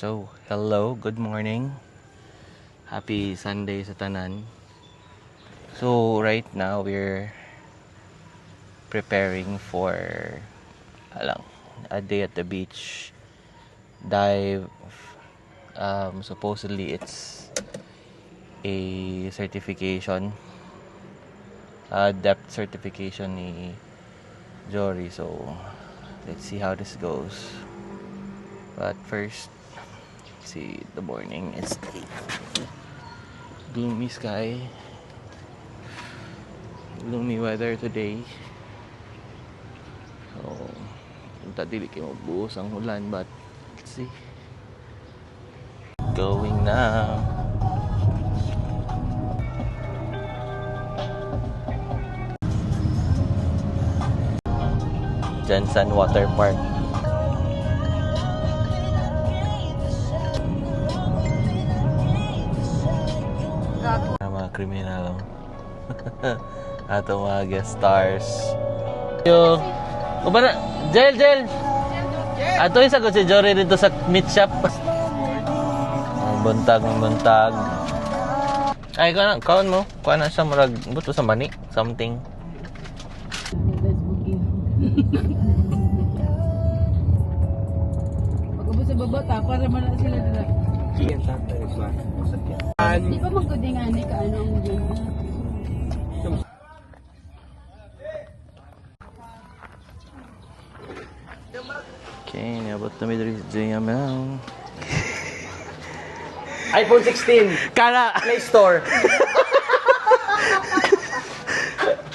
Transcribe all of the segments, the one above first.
So, hello, good morning. Happy Sunday sa tanan. So, right now we're preparing for a day at the beach dive. Supposedly it's a certification, depth certification ni Jory. So, let's see how this goes. But first, see the morning. It's gloomy sky, gloomy weather today. So dili kayo magbuhos ang ulan, but let's see. Going na. Jansan Water Park. Mga kriminal. Ato mga guest stars. Yo. O ba na? Jel! Ato yung sagot si Jory dito sa meat shop. Ang buntag. Ay, kaon mo. Kuha na siya murag buto sa mani. Something. Pag-abot sa babata, para man na sila nila. Iyan tatay ba? Di ba magkudingan ka ano ang dyan? Okay, nabot na midri si JML. iPhone 16 Kala! Play Store.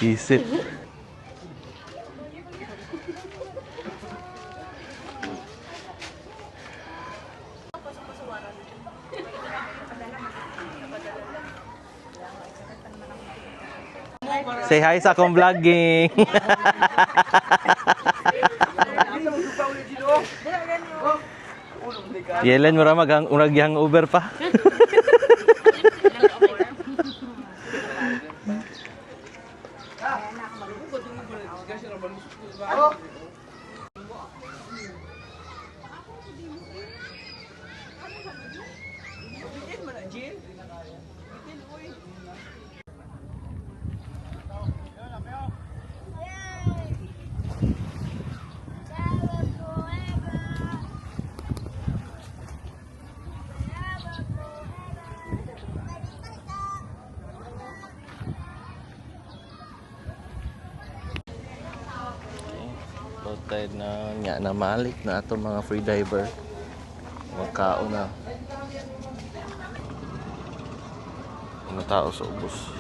Isip. Say hi sa akong vlogging. Yelan mo ra maghang Uber pa. Tayo na malik na ato mga freediver. Magkaon na. Mga tao sa ubos.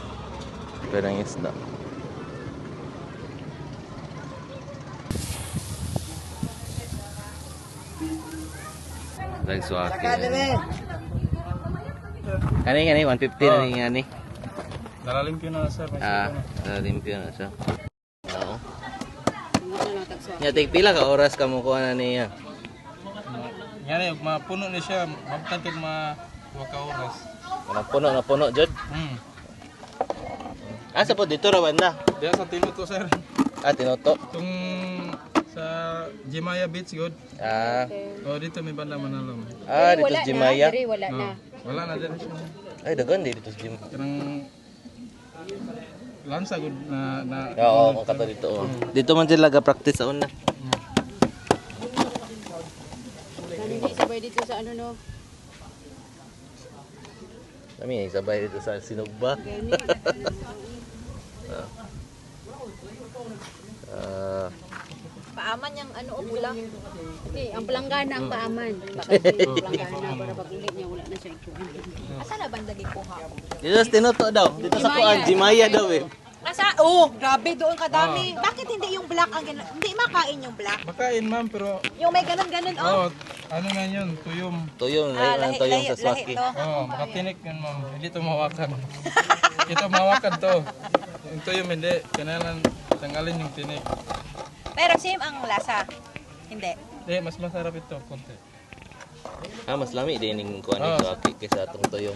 Kaya ng isda. Nagswaki. Kani 150 na ni ngani. Nalalimpyo na sir. Nalimpyo na siya. Oo. Nya pila ka oras ka mo kuha na niya? Yan mapuno ni siya, mabtantid ka oras. Napuno jud. Asa po dito ra banda? Diya sa Tinuto sir. Tinoto. Tung sa Jimaya Beach good. Dito may banda Manalom. Dito sa Jimaya. Wala na. Wala na dyan siya. Ay dagan dito sa gym. Kanang lansa good na Oo, kung kato dito. Dito man sila ga-practice sa una. Hindi sabay dito sa ano no. Kami sabay dito sa Sinugba. Paaman yung ano o bulang. Okay, ang palanggana ang paaman. Bakit palanggana para pag ulit niya wala na siya ikuha. Asa na banda gikuha? Dito sa Tinoto daw. Dito sa kuan, Jimaya daw eh. Grabe doon kadami. Bakit hindi yung black ang hindi makain yung black? makain ma'am pero Yung may ganun ano nga yun, tuyom. Tuyong, ang tuyong sa swaki. Makatinik yun ma'am. Hindi ito mawakan. Ito mawakan to. Yung tuyom hindi. Kailangan tanggalin yung tinik. Pero same ang lasa. Hindi. Hindi, mas masarap ito konti. Mas lami din ning kuan Oo. ito aki kaysa atong tuyong.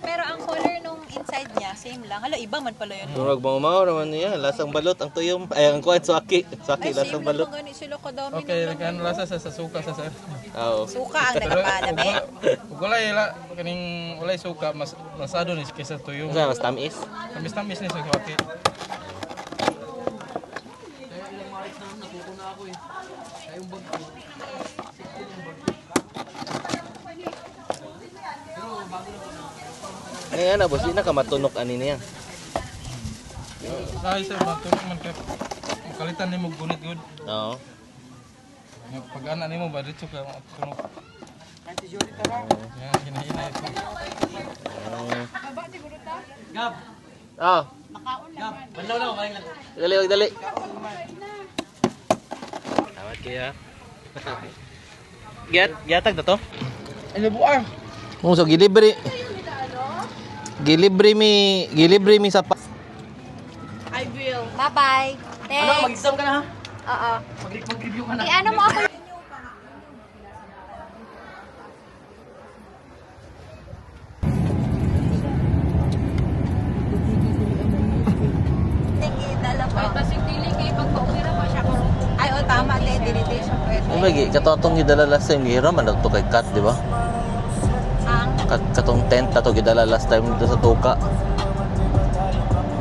Pero ang color nung inside niya, same lang. Hala, iba man pala yun. Murag maumaw naman niya, lasang balot ang tuyom. Ay ang kuan so aki lasang balot. Kung gani sila kadami Okay, na nagkano lasa sa suka sa sir. Oo. suka ang nagapalami. Ug walay kaning walay suka mas masado ni kaysa tuyo. Unsa mas tamis? Tamis-tamis ni sa kawaki. Ay ana boss, di na ka matunok ani niya. Dahil sir, matulog man ka. Ang kalitan nimo gunit good. Oo. Pag ana nimo ba dito ka tunog. Yan hinahina ito. Ah. Dali, wag dali. Tawad kaya. Giatag na to? Ano buar? So gilibre. Gilibre mi sa I will. Bye-bye. Thanks. Mag-exam ka na ha? Oo. Mag-review ka na. Ano mo ako? Tapos yung dili kay pagpaumira pa siya karon. Ay, o tama, te, dilitation pwede. Ano ba, katotong gidala last time, gihira man to kay Kat, di ba? Ang Katong tent na to gidala last time dito sa Tuka.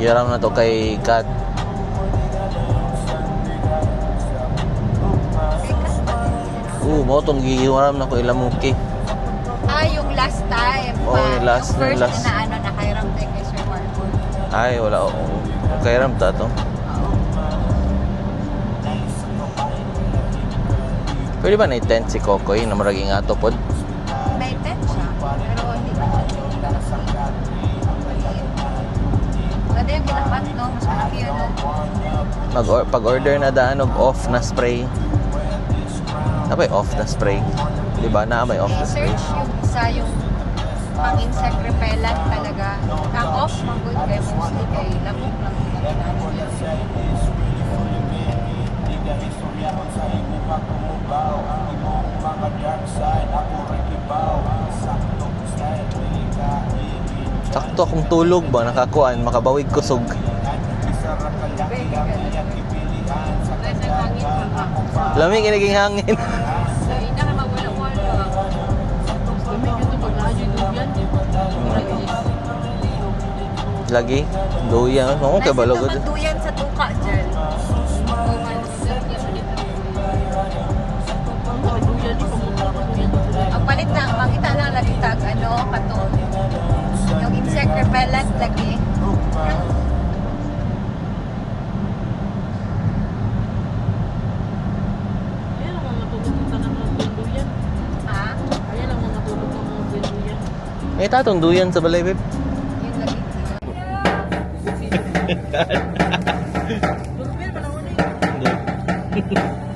Gihira na to kay Kat. Mo tong gihiwaram na ko ilamuki. Yung last time. Oo, yung last, Yung first yung last. na ano, nakairam tayo kay Sir Marcon. Ay, wala ko. Kay Ram ta to. Pwede ba na tent si Kokoy na maraging ato pod? May tent siya. Pero hindi pa siya. Pwede yung kinakat, no? Mas malaki yun, no? Pag-order na daan og off na spray. Sabay off na spray. Di ba na may off na spray? I-search yung isa yung pang-insect repellent talaga. Ang off, mag-good kay mostly kay lamok lang. Sakto akong tulog ba nakakuan makabawig kusog. Lamig kiniging hangin. Lagi duyan mo kay balog. Duyan sa tuka dyan. Ang palit na, makita lang lagi tag, ano, katon. Yung insect repellent lagi. Ha? May tatong duyan sa balay babe. Yun lagi. Hindi.